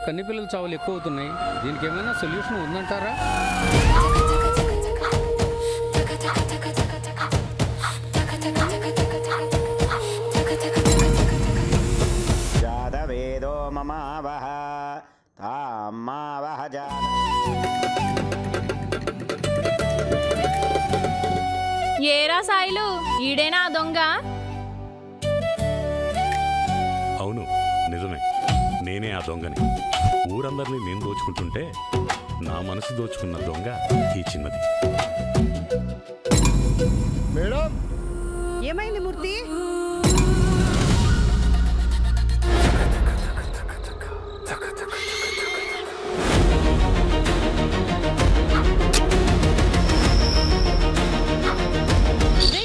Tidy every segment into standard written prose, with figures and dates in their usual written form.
కన్నెపిల్లల చావులు ఎక్కువ అవుతున్నాయి. దీనికి ఏమైనా సొల్యూషన్ ఉందంటారా? జాతవేదో మమావహ తామ్మావహ జాత. ఏరా సాయిలు, ఈడేనా ఆ దొంగ? అవును, నిజమే, నేనే ఆ దొంగని. ఊరందరినీ నేను దోచుకుంటుంటే నా మనసు దోచుకున్న దొంగ ఈ చిన్నది. మేడం, ఏమైంది మూర్తి?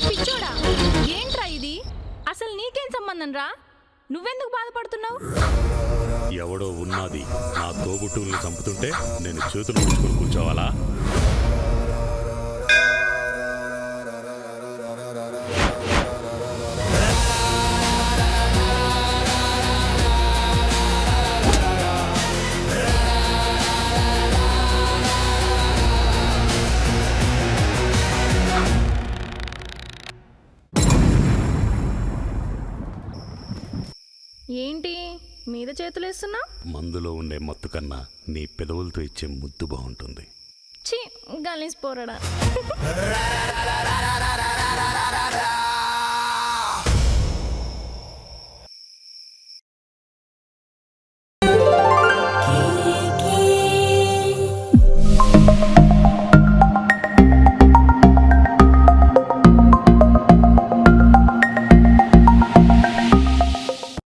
పిచ్చోడా, ఏంట్రా ఇది? అసలు నీకేం సంబంధం రా? నువ్వెందుకు బాధపడుతున్నావు? ఎవడో ఉన్నది నా తోబుట్టువుల్ని చంపుతుంటే నేను చేతులు ముడుచుకొని కూర్చోవాలా? ఏంటి మీద చేతులేస్తున్నా? మందులో ఉండే మత్తు కన్నా నీ పెదవులతో ఇచ్చే ముద్దు బాగుంటుంది. ఛీ, గలీజ్ పోరడా.